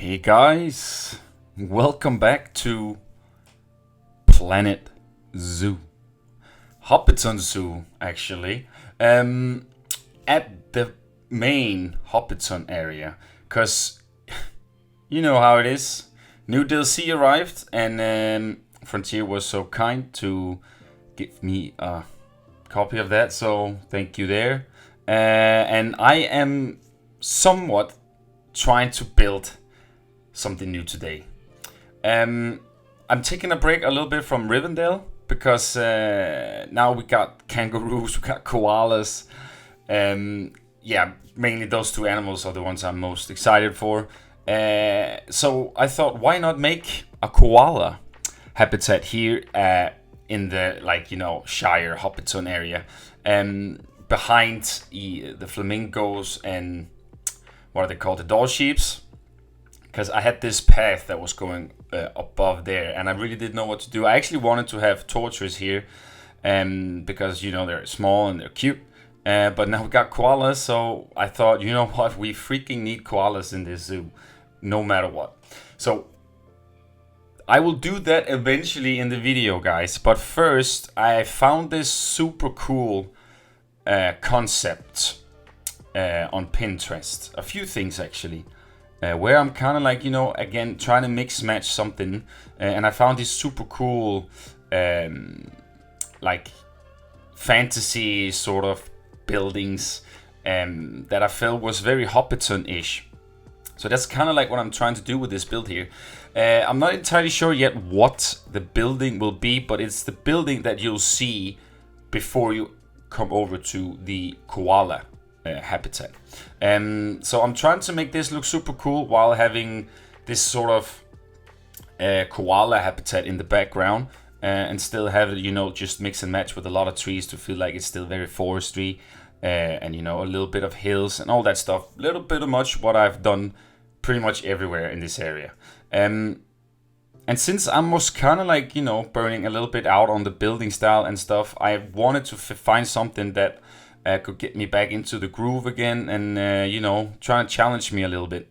Hey guys, welcome back to Planet Zoo. Hobbiton Zoo, actually. At the main Hobbiton area. Because you know how it is. New DLC arrived and Frontier was so kind to give me a copy of that. So thank you there. And I am somewhat trying to build something new today. I'm taking a break a little bit from Rivendell because now we got kangaroos, we got koalas. Yeah, mainly those two animals are the ones I'm most excited for. So I thought, why not make a koala habitat here in the Shire Hobbiton area, behind the flamingos and what are they called, the doll sheeps. Because I had this path that was going above there, and I really didn't know what to do. I actually wanted to have tortoises here, because they're small and they're cute. But now we got koalas, so I thought, you know what, we freaking need koalas in this zoo, no matter what. So I will do that eventually in the video, guys. But first, I found this super cool concept on Pinterest. A few things actually. Where I'm kind of like, again, trying to mix match something. And I found these super cool, fantasy sort of buildings that I felt was very Hobbiton-ish. So that's kind of like what I'm trying to do with this build here. I'm not entirely sure yet what the building will be, but it's the building that you'll see before you come over to the koala habitat. So I'm trying to make this look super cool while having this sort of koala habitat in the background, and still have it, just mix and match with a lot of trees to feel like it's still very forestry, and a little bit of hills and all that stuff. A little bit of much what I've done pretty much everywhere in this area. And since I was kind of like, burning a little bit out on the building style and stuff, I wanted to find something that could get me back into the groove again and, try to challenge me a little bit.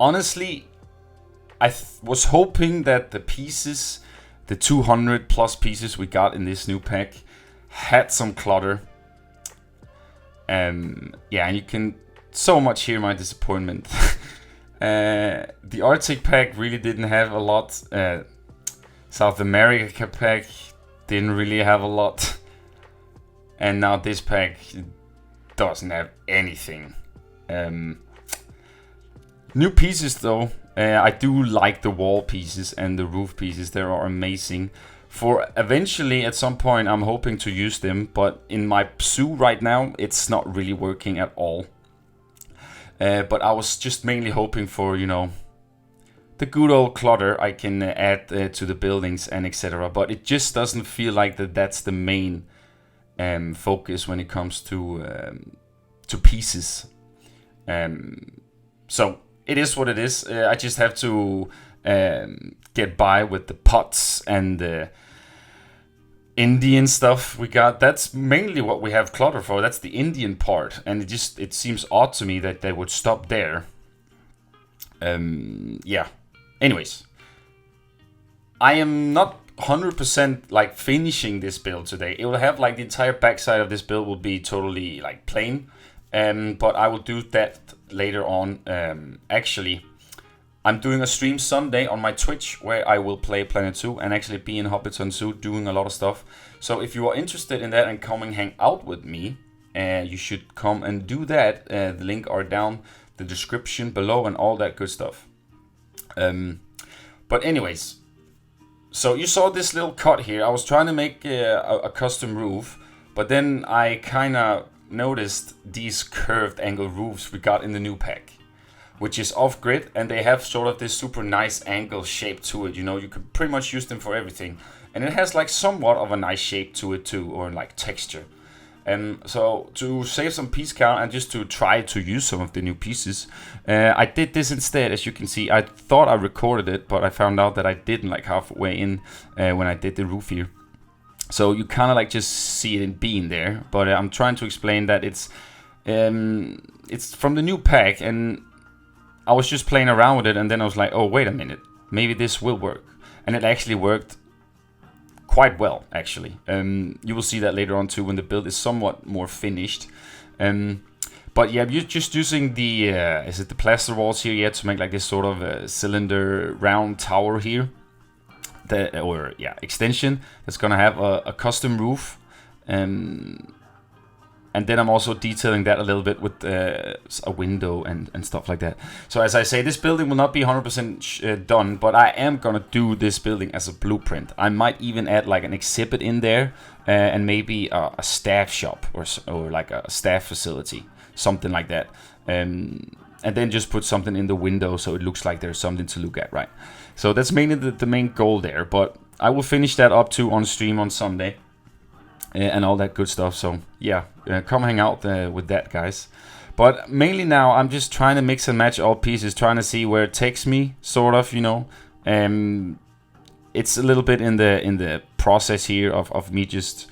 Honestly, I was hoping that the pieces, the 200 plus pieces we got in this new pack, had some clutter. And you can so much hear my disappointment. The Arctic pack really didn't have a lot. South America pack didn't really have a lot. And now this pack doesn't have anything. New pieces though. I do like the wall pieces and the roof pieces. They are amazing. For eventually at some point I'm hoping to use them. But in my zoo right now it's not really working at all. But I was just mainly hoping for, the good old clutter I can add to the buildings and etc. But it just doesn't feel like that's the main focus when it comes to pieces. So it is what it is. I just have to get by with the pots and the Indian stuff we got. That's mainly what we have clutter for. That's the Indian part, and it seems odd to me that they would stop there. Anyways, I am not 100% like finishing this build today. It will have like the entire backside of this build will be totally like plain, but I will do that later on. Actually, I'm doing a stream Sunday on my Twitch where I will play Planet Zoo and actually be in Hobbiton Zoo doing a lot of stuff. So if you are interested in that and coming hang out with me, you should come and do that. The link are down the description below and all that good stuff. But anyways, so you saw this little cut here. I was trying to make a custom roof, but then I kind of noticed these curved angle roofs we got in the new pack, which is off-grid, and they have sort of this super nice angle shape to it. You could pretty much use them for everything. And it has like somewhat of a nice shape to it too, or like texture. So to save some piece count and just to try to use some of the new pieces, I did this instead. As you can see, I thought I recorded it, but I found out that I didn't, like halfway in when I did the roof here. So you kind of like just see it in being there, but I'm trying to explain that it's from the new pack, and I was just playing around with it, and then I was like, oh, wait a minute, maybe this will work. And it actually worked quite well, actually. You will see that later on too when the build is somewhat more finished. But yeah, you're just using the, is it the plaster walls here, yeah, to make like this sort of cylinder round tower here. Extension that's gonna have a custom roof. And then I'm also detailing that a little bit with a window and stuff like that. So as I say, this building will not be 100% done, but I am gonna do this building as a blueprint. I might even add like an exhibit in there, and maybe a staff shop or like a staff facility, something like that. And then just put something in the window so it looks like there's something to look at, right? So that's mainly the main goal there, but I will finish that up too on stream on Sunday. And all that good stuff. So yeah, come hang out with that, guys. But mainly now I'm just trying to mix and match all pieces, trying to see where it takes me, sort of, you know. It's a little bit in the process here of me just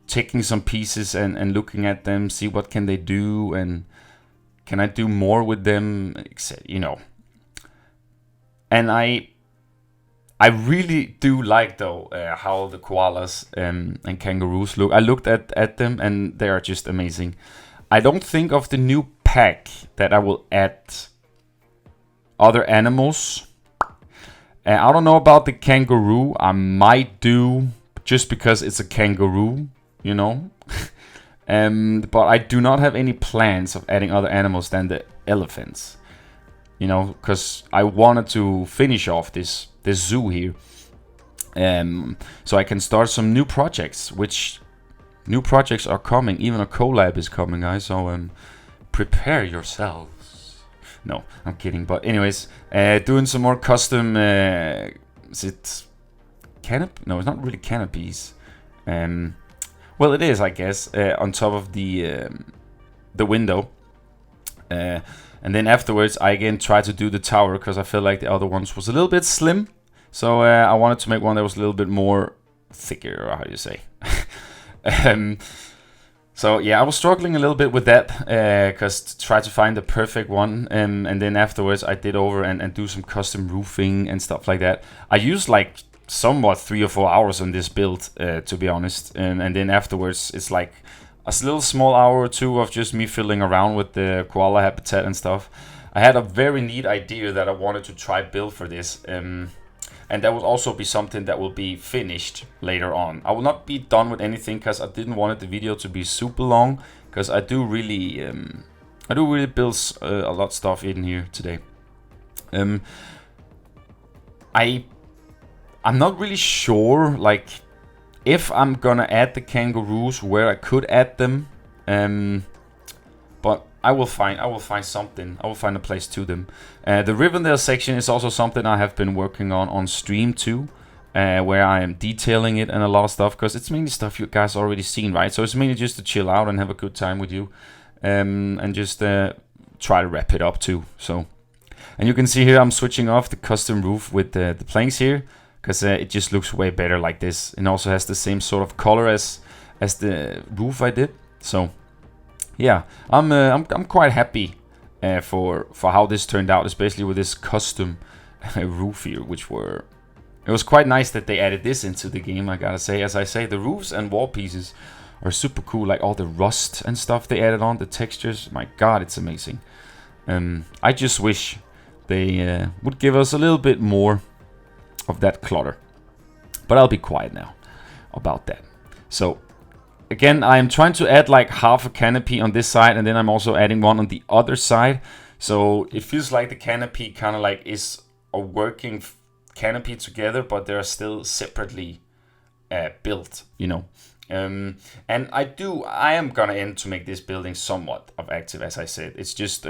taking some pieces and looking at them, see what can they do, and can I do more with them, you know. And I really do like, though, how the koalas and kangaroos look. I looked at them, and they are just amazing. I don't think of the new pack that I will add other animals. I don't know about the kangaroo. I might do, just because it's a kangaroo, you know. But I do not have any plans of adding other animals than the elephants. You know, because I wanted to finish off this zoo here, so I can start some new projects. Which new projects are coming? Even a collab is coming, guys. So prepare yourselves. No, I'm kidding. But anyways, doing some more custom. Is it canopy? No, it's not really canopies. Well, it is, I guess, on top of the window. And then afterwards, I again try to do the tower because I feel like the other ones was a little bit slim. So I wanted to make one that was a little bit more thicker, or how do you say? So yeah, I was struggling a little bit with that because to try to find the perfect one. And then afterwards, I did over and do some custom roofing and stuff like that. I used like somewhat 3 or 4 hours on this build, to be honest. And then afterwards, it's like a little small hour or two of just me fiddling around with the koala habitat and stuff. I had a very neat idea that I wanted to try build for this, and that will also be something that will be finished later on. I will not be done with anything because I didn't want the video to be super long, because I do really build a lot of stuff in here today. I'm not really sure, like, if I'm gonna add the kangaroos where I could add them, but I will find something. I will find a place to them. The Rivendell section is also something I have been working on stream too, where I am detailing it and a lot of stuff, because it's mainly stuff you guys already seen, right? So it's mainly just to chill out and have a good time with you, and just try to wrap it up too. So, and you can see here I'm switching off the custom roof with the planks here, because it just looks way better like this, and also has the same sort of color as the roof I did. So yeah, I'm quite happy for how this turned out, especially with this custom roof here, it was quite nice that they added this into the game, I gotta say. As I say, the roofs and wall pieces are super cool, like all the rust and stuff they added on, the textures, my god, it's amazing. I just wish they would give us a little bit more of that clutter. But I'll be quiet now about that. So again, I'm trying to add like half a canopy on this side, and then I'm also adding one on the other side. So it feels like the canopy kind of like is a working canopy together, but they're still separately built, you know. And I am gonna end to make this building somewhat of active, as I said. It's just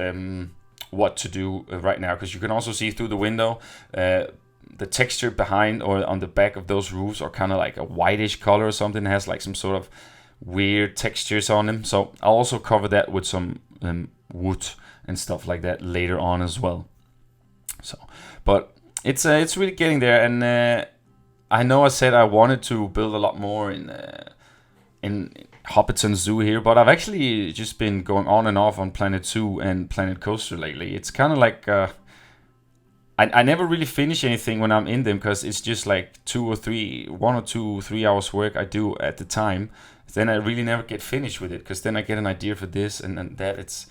what to do right now, because you can also see through the window the texture behind or on the back of those roofs are kind of like a whitish color or something. It has like some sort of weird textures on them. So I'll also cover that with some wood and stuff like that later on as well. So, but it's really getting there, and I know I said I wanted to build a lot more in in Hobbiton Zoo here, but I've actually just been going on and off on Planet Zoo and Planet Coaster lately. It's kind of like I never really finish anything when I'm in them because it's just like 1 or 2, 3 hours work I do at the time. Then I really never get finished with it because then I get an idea for this and that.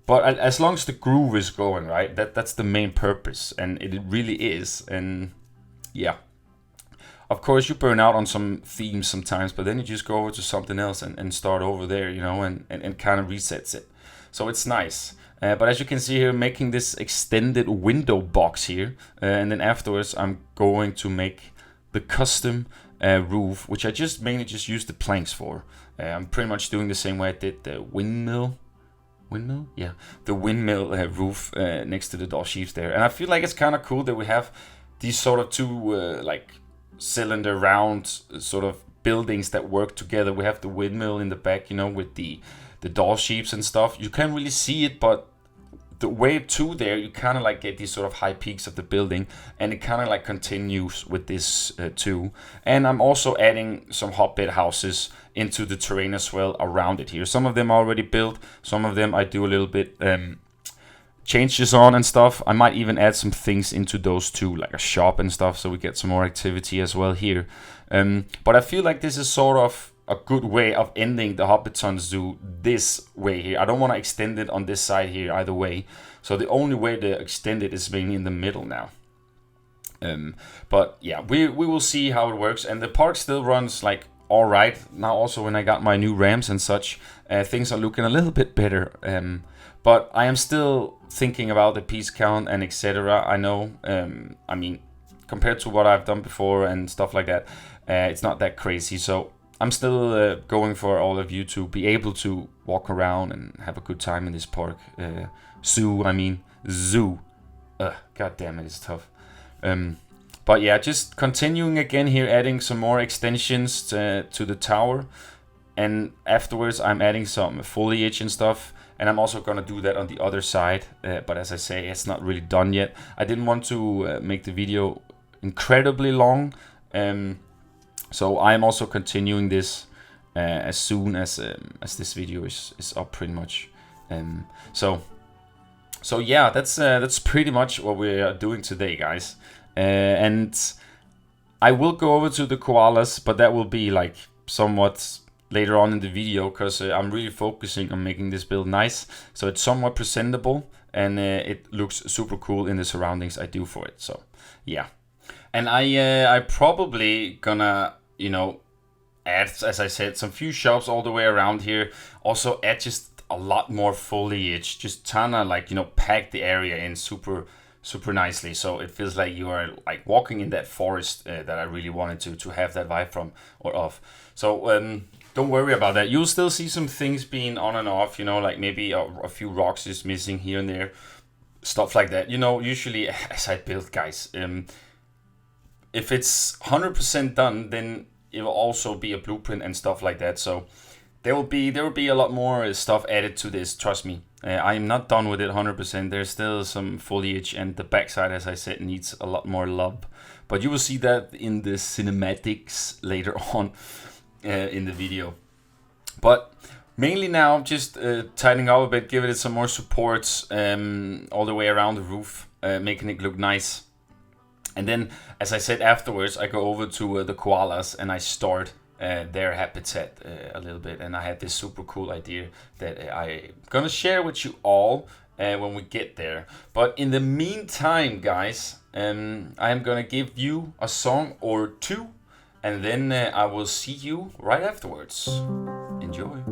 But as long as the groove is going right, that's the main purpose, and it really is. And yeah, of course you burn out on some themes sometimes, but then you just go over to something else and start over there, and kind of resets it. So it's nice. But as you can see here, making this extended window box here, and then afterwards I'm going to make the custom roof, which I mainly use the planks for. I'm pretty much doing the same way I did the windmill, yeah, the windmill roof next to the door sheaves there. And I feel like it's kind of cool that we have these sort of two like cylinder round sort of buildings that work together. We have the windmill in the back, with the door sheaves and stuff. You can't really see it, but the way to there, you kind of like get these sort of high peaks of the building, and it kind of like continues with this too. And I'm also adding some Hobbit houses into the terrain as well around it here. Some of them are already built, some of them I do a little bit changes on and stuff. I might even add some things into those too, like a shop and stuff, so we get some more activity as well here. But I feel like this is sort of a good way of ending the Hobbiton Zoo this way here. I don't want to extend it on this side here either way. So the only way to extend it is mainly in the middle now. But yeah, we will see how it works. And the park still runs like all right. Now also when I got my new ramps and such, things are looking a little bit better. But I am still thinking about the piece count and etc. I know, I mean, compared to what I've done before and stuff like that, it's not that crazy. So I'm still going for all of you to be able to walk around and have a good time in this park. Zoo. God damn it, it's tough. But yeah, just continuing again here, adding some more extensions to the tower. And afterwards, I'm adding some foliage and stuff. And I'm also going to do that on the other side. But as I say, it's not really done yet. I didn't want to make the video incredibly long. So I'm also continuing this as soon as this video is up, pretty much. So yeah, that's pretty much what we are doing today, guys. And I will go over to the koalas, but that will be like somewhat later on in the video, because I'm really focusing on making this build nice, so it's somewhat presentable and it looks super cool in the surroundings I do for it. So yeah, and I probably gonna add, as I said, some few shops all the way around here. Also add just a lot more foliage, just kind of like pack the area in super nicely, so it feels like you are like walking in that forest that I really wanted to have that vibe from or of. So don't worry about that. You'll still see some things being on and off, like maybe a few rocks is missing here and there, stuff like that. Usually as I build, guys, if it's 100% done, then it will also be a blueprint and stuff like that. So there will be a lot more stuff added to this, trust me. I am not done with it 100%. There's still some foliage, and the backside, as I said, needs a lot more love. But you will see that in the cinematics later on in the video. But mainly now, just tightening up a bit, giving it some more supports all the way around the roof, making it look nice. And then, as I said, afterwards, I go over to the koalas and I start their habitat a little bit. And I had this super cool idea that I'm gonna share with you all when we get there. But in the meantime, guys, I am gonna give you a song or two, and then I will see you right afterwards. Enjoy.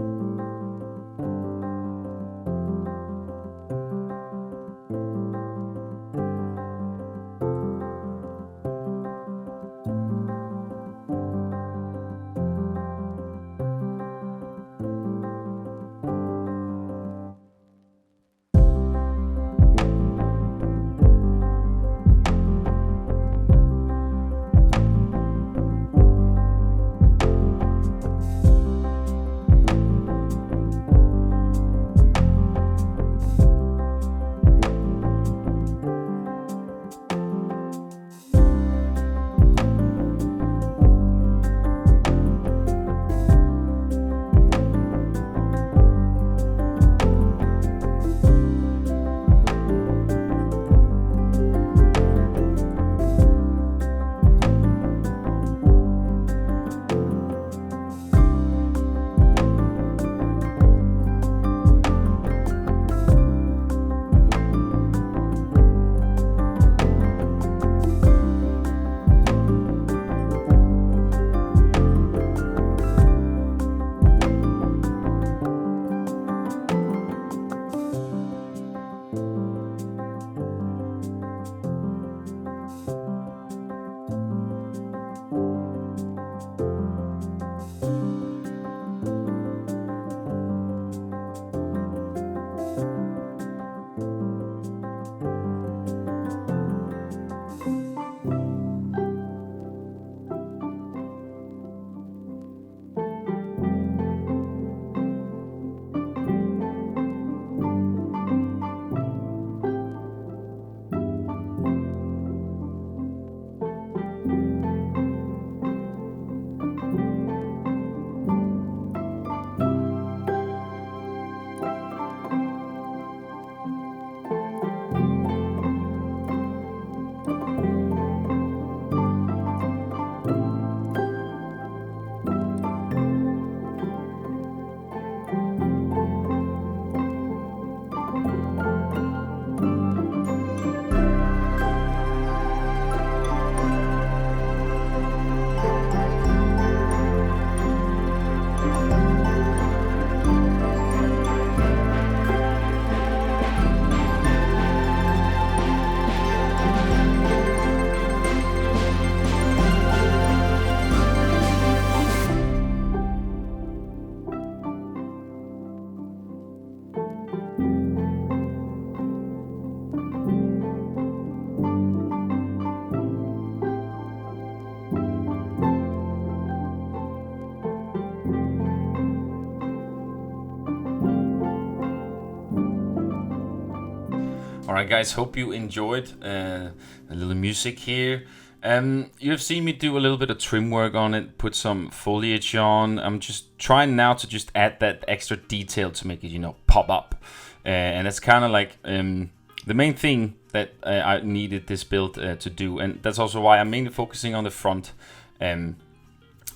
Alright guys, hope you enjoyed a little music here. You have seen me do a little bit of trim work on it, put some foliage on. I'm just trying now to just add that extra detail to make it, you know, pop up. And that's kind of like the main thing that I needed this build to do. And that's also why I'm mainly focusing on the front. And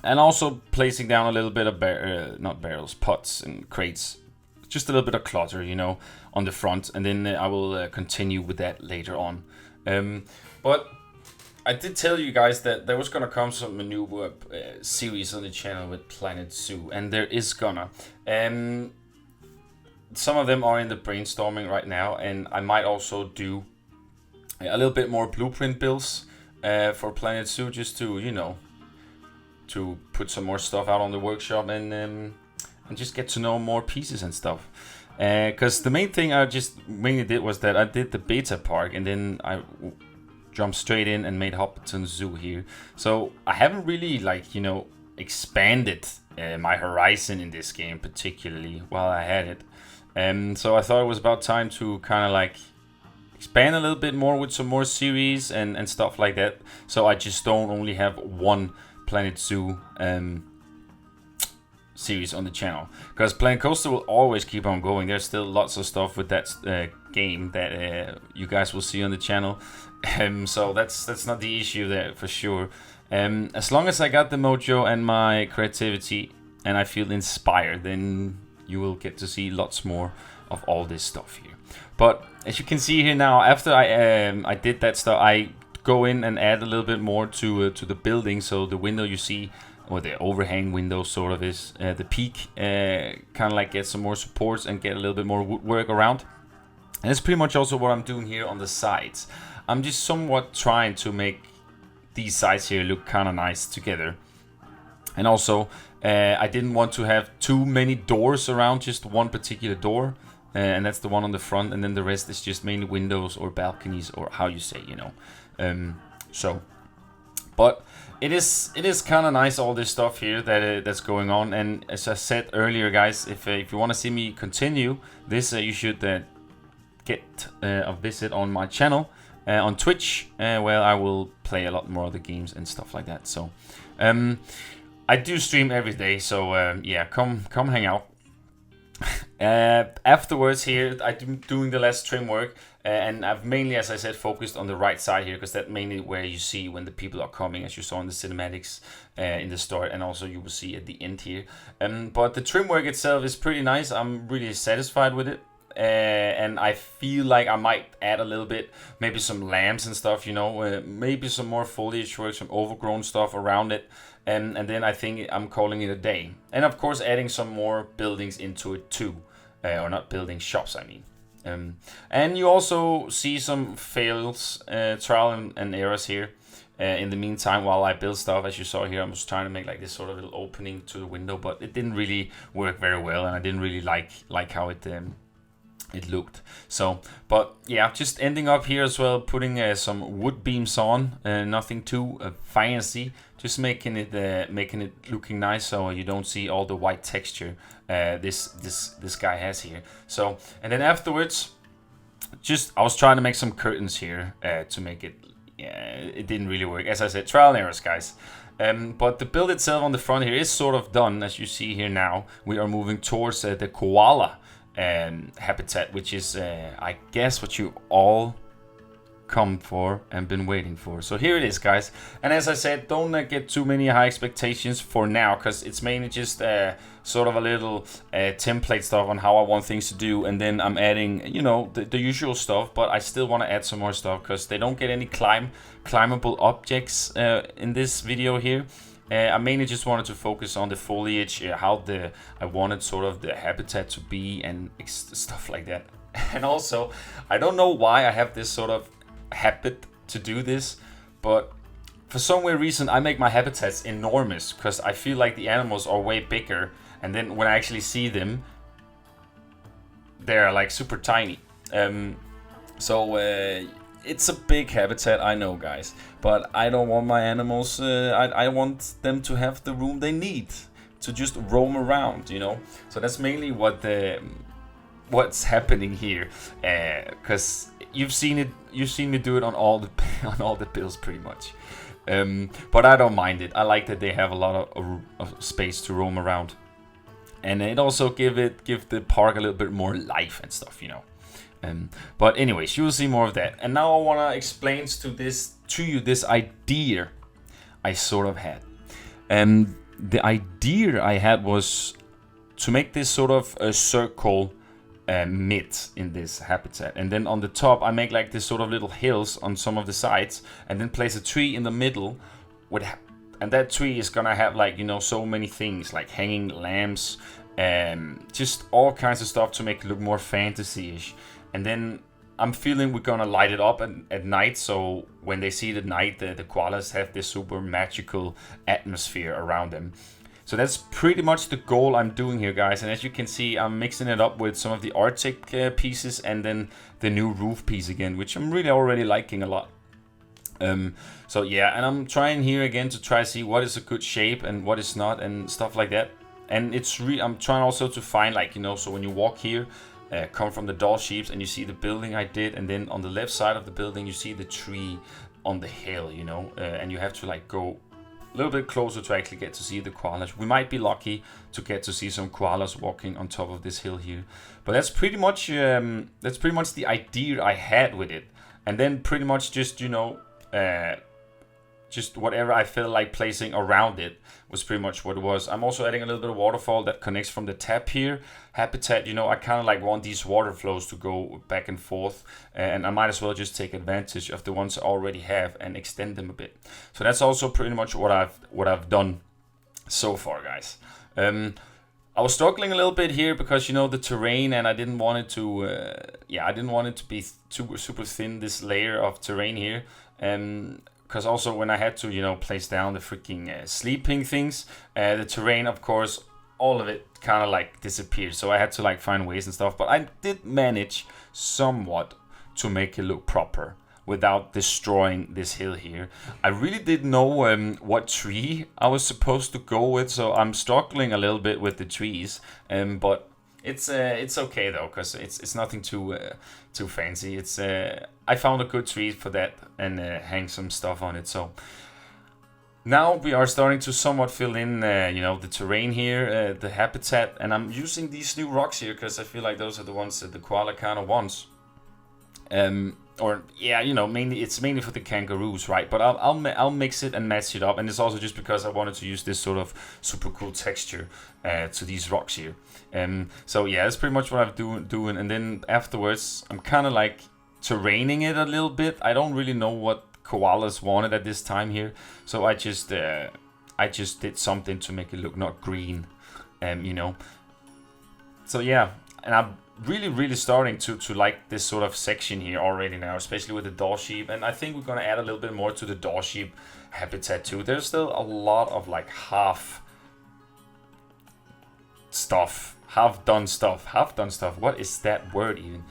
also placing down a little bit of, not barrels, pots and crates. Just a little bit of clutter, you know, on the front. And then I will continue with that later on. But I did tell you guys that there was gonna come some new series on the channel with Planet Zoo, and there is gonna. Some of them are in the brainstorming right now, and I might also do a little bit more blueprint builds for Planet Zoo, just to, you know, to put some more stuff out on the workshop and just get to know more pieces and stuff. Because the main thing I just mainly did was that I did the beta park, and then I jumped straight in and made Hobbiton Zoo here. So I haven't really, like, you know, expanded my horizon in this game particularly while I had it. So I thought it was about time to kind of like expand a little bit more with some more series and stuff like that. So I just don't only have one Planet Zoo series on the channel, because Planet Coaster will always keep on going. There's still lots of stuff with that game that you guys will see on the channel. So that's not the issue there for sure. As long as I got the mojo and my creativity and I feel inspired, then you will get to see lots more of all this stuff here. But as you can see here now, after I did that stuff, I go in and add a little bit more to the building. So the window you see, or the overhang window sort of is, the peak, kind of like get some more supports and get a little bit more woodwork around. And that's pretty much also what I'm doing here on the sides. I'm just somewhat trying to make these sides here look kind of nice together. And also, I didn't want to have too many doors around just one particular door. And that's the one on the front, and then the rest is just mainly windows or balconies, or how you say, you know. But it is kind of nice, all this stuff here that's going on. And as I said earlier, guys, if you want to see me continue this, you should get a visit on my channel on Twitch, where I will play a lot more of the games and stuff like that. So I do stream every day, so yeah, come hang out. Afterwards here, I'm doing the last trim work, and I've mainly, as I said, focused on the right side here, because that's mainly where you see when the people are coming, as you saw in the cinematics in the start, and also you will see at the end here. But the trim work itself is pretty nice. I'm really satisfied with it. And I feel like I might add a little bit, maybe some lamps and stuff, you know, maybe some more foliage work, some overgrown stuff around it. And then I think I'm calling it a day. And of course adding some more buildings into it too. Or not building, shops I mean. And you also see some fails, trial and errors here. In the meantime, while I build stuff, as you saw here, I was trying to make like this sort of little opening to the window, but it didn't really work very well, and I didn't really like how it looked. So, but yeah, just ending up here as well, putting some wood beams on, nothing too fancy, just making it looking nice, so you don't see all the white texture this guy has here. So, and then afterwards, I was trying to make some curtains here to make it. Yeah, it didn't really work. As I said, trial and errors, guys. But the build itself on the front here is sort of done, as you see here now. We are moving towards the koala habitat, which is I guess what you all come for and been waiting for. So here it is, guys. And as I said, don't get too many high expectations for now, because it's mainly just sort of a little template stuff on how I want things to do, and then I'm adding, you know, the usual stuff, but I still want to add some more stuff, because they don't get any climbable objects in this video here. I mainly just wanted to focus on the foliage, how I wanted sort of the habitat to be, and stuff like that. And also, I don't know why I have this sort of habit to do this, but for some weird reason I make my habitats enormous, because I feel like the animals are way bigger, and then when I actually see them, they're like super tiny. So it's a big habitat, I know, guys, but I don't want my animals, I want them to have the room they need to just roam around, you know. So that's mainly what's happening here, because you've seen it. You've seen me do it on all the on all the builds pretty much. But I don't mind it. I like that they have a lot of space to roam around, and it also give the park a little bit more life and stuff, you know. But anyways, you will see more of that. And now I wanna explain to you this idea I sort of had. The idea I had was to make this sort of a circle mid in this habitat, and then on the top I make like this sort of little hills on some of the sides, and then place a tree in the middle and that tree is gonna have, like, you know, so many things like hanging lamps and just all kinds of stuff to make it look more fantasy-ish. And then I'm feeling we're gonna light it up at night, so when they see it at night, the koalas have this super magical atmosphere around them. So that's pretty much the goal I'm doing here, guys. And as you can see, I'm mixing it up with some of the Arctic pieces and then the new roof piece again, which I'm really already liking a lot. So yeah, and I'm trying here again to try to see what is a good shape and what is not and stuff like that. And I'm trying also to find, like, you know, so when you walk here, come from the doll sheeps and you see the building I did, and then on the left side of the building you see the tree on the hill, you know, and you have to like go a little bit closer to actually get to see the koalas. We might be lucky to get to see some koalas walking on top of this hill here, but that's pretty much the idea I had with it. And then pretty much just, you know, just whatever I felt like placing around it was pretty much what it was. I'm also adding a little bit of waterfall that connects from the tap here habitat. You know, I kind of like want these water flows to go back and forth, and I might as well just take advantage of the ones I already have and extend them a bit. So that's also pretty much what I've done so far, guys. I was struggling a little bit here because, you know, the terrain, and I didn't want it to I didn't want it to be super thin, this layer of terrain here. Because also when I had to, you know, place down the freaking sleeping things, the terrain, of course, all of it kind of like disappeared. So I had to like find ways and stuff. But I did manage somewhat to make it look proper without destroying this hill here. I really didn't know what tree I was supposed to go with, so I'm struggling a little bit with the trees. But it's okay though, because it's nothing too fancy. It's I found a good tree for that and hang some stuff on it. So now we are starting to somewhat fill in, you know, the terrain here, the habitat, and I'm using these new rocks here because I feel like those are the ones that the koala kind of wants. Or yeah, you know, it's mainly for the kangaroos, right? But I'll mix it and match it up, and it's also just because I wanted to use this sort of super cool texture to these rocks here. So yeah, that's pretty much what I'm doing. And then afterwards, I'm kind of like terraining it a little bit. I don't really know what koalas wanted at this time here, so I just did something to make it look not green, you know. So yeah, and I'm really starting to like this sort of section here already now, especially with the doll sheep. And I think we're gonna add a little bit more to the doll sheep habitat too. There's still a lot of like half done stuff. What is that word even?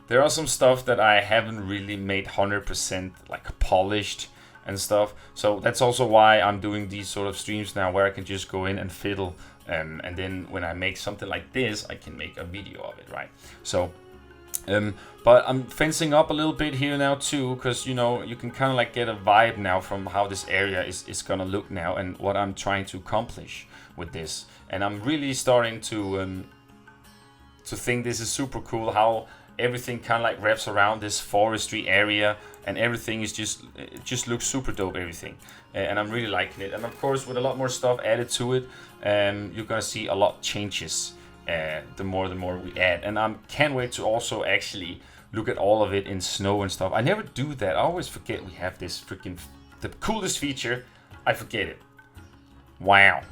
There are some stuff that I haven't really made 100% like polished and stuff. So that's also why I'm doing these sort of streams now, where I can just go in and fiddle. And then when I make something like this, I can make a video of it, right? So, but I'm fencing up a little bit here now too, because, you know, you can kind of like get a vibe now from how this area is gonna look now and what I'm trying to accomplish with this. And I'm really starting to think this is super cool, how everything kind of like wraps around this forestry area, and everything is it just looks super dope, everything. And I'm really liking it. And of course, with a lot more stuff added to it, you're gonna see a lot changes the more we add. And I can't wait to also actually look at all of it in snow and stuff. I never do that. I always forget we have this freaking, the coolest feature. I forget it. Wow.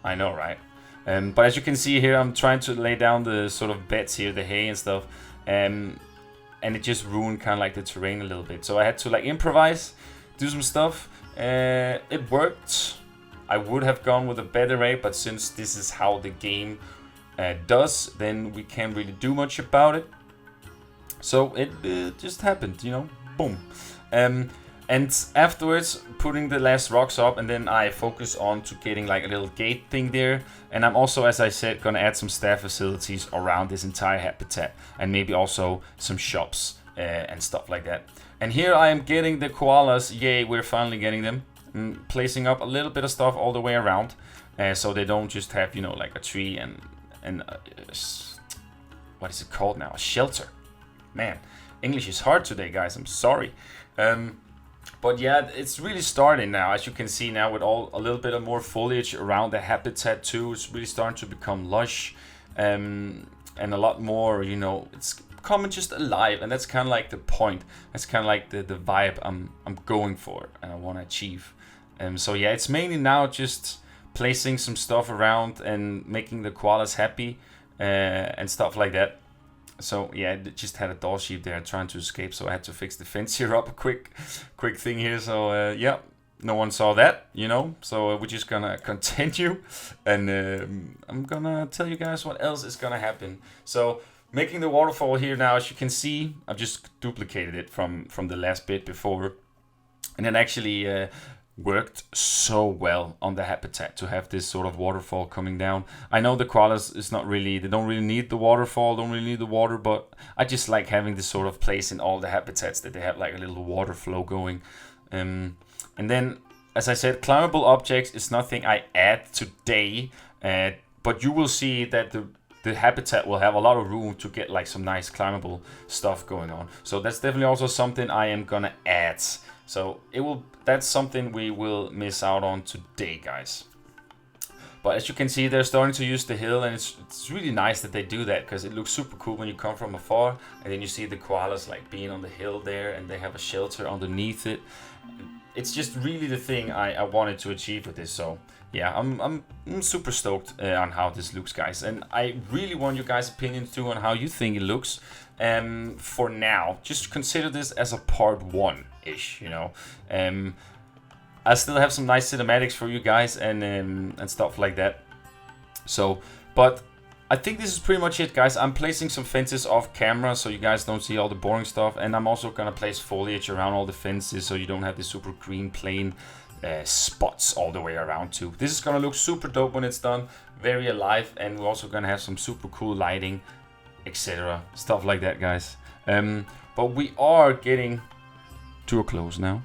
I know, right? But as you can see here, I'm trying to lay down the sort of beds here, the hay and stuff. And it just ruined kind of like the terrain a little bit. So I had to like improvise, do some stuff. It worked. I would have gone with a better rate, but since this is how the game does, then we can't really do much about it. So it just happened, you know, boom. And afterwards, putting the last rocks up, and then I focus on to getting like a little gate thing there. And I'm also, as I said, gonna add some staff facilities around this entire habitat, and maybe also some shops and stuff like that. And here I am getting the koalas. Yay, we're finally getting them. Placing up a little bit of stuff all the way around, so they don't just have, you know, like a tree and what is it called now? A shelter. Man, English is hard today, guys. I'm sorry. But yeah, it's really starting now, as you can see now, with a little bit of more foliage around the habitat too. It's really starting to become lush, and a lot more, you know, it's becoming just alive, and that's kind of like the point. That's kind of like the vibe I'm going for and I want to achieve. So yeah, it's mainly now just placing some stuff around and making the koalas happy and stuff like that. So yeah, I just had a doll sheep there trying to escape, so I had to fix the fence here up. A quick thing here. So yeah, no one saw that, you know. So we're just gonna continue, and I'm gonna tell you guys what else is gonna happen. So making the waterfall here now, as you can see, I've just duplicated it from the last bit before, and it actually worked so well on the habitat to have this sort of waterfall coming down. I know the koalas is not really, they don't really need the waterfall, don't really need the water, but I just like having this sort of place in all the habitats that they have like a little water flow going. And then, as I said, climbable objects is nothing I add today, but you will see that the habitat will have a lot of room to get like some nice climbable stuff going on. So that's definitely also something I am gonna add. So that's something we will miss out on today, guys. But as you can see, they're starting to use the hill, and it's really nice that they do that, because it looks super cool when you come from afar and then you see the koalas like being on the hill there, and they have a shelter underneath it. It's just really the thing I wanted to achieve with this. So yeah, I'm super stoked on how this looks, guys, and I really want you guys' opinions too on how you think it looks. For now, just consider this as a part 1-ish, you know. I still have some nice cinematics for you guys and stuff like that. So, but I think this is pretty much it, guys. I'm placing some fences off camera so you guys don't see all the boring stuff, and I'm also gonna place foliage around all the fences so you don't have the super green plain spots all the way around too. This is gonna look super dope when it's done, very alive, and we're also gonna have some super cool lighting, etc. Stuff like that, guys. But we are getting to a close now.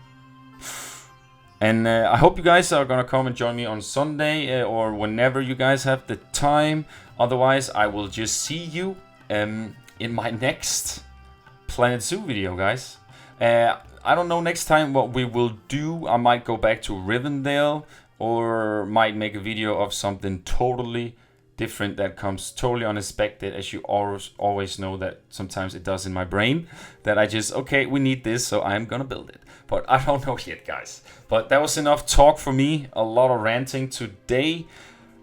And I hope you guys are gonna come and join me on Sunday or whenever you guys have the time. Otherwise, I will just see you in my next Planet Zoo video, guys. I don't know next time what we will do. I might go back to Rivendell, or might make a video of something totally different that comes totally unexpected, as you always know that sometimes it does in my brain, that I just, okay, we need this, so I'm gonna build it. But I don't know yet, guys. But that was enough talk for me, a lot of ranting today.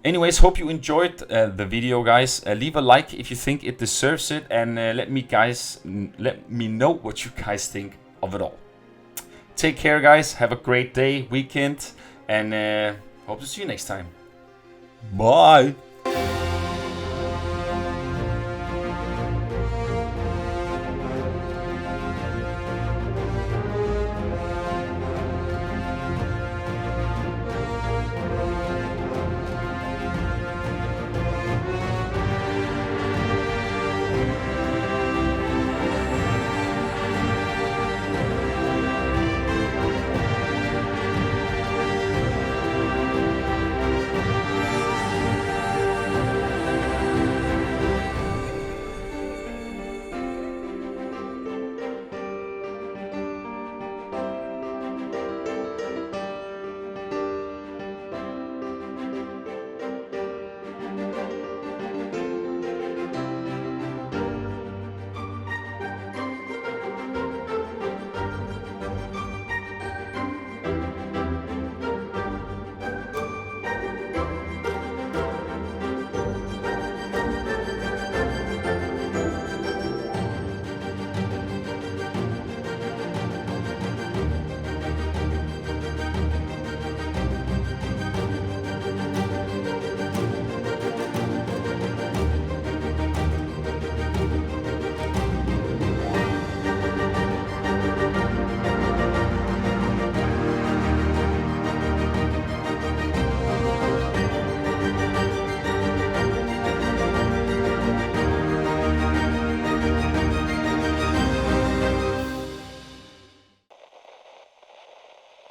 Anyways, hope you enjoyed the video, guys. Leave a like if you think it deserves it, and let me know what you guys think of it all. Take care, guys. Have a great day, weekend, and hope to see you next time. Bye.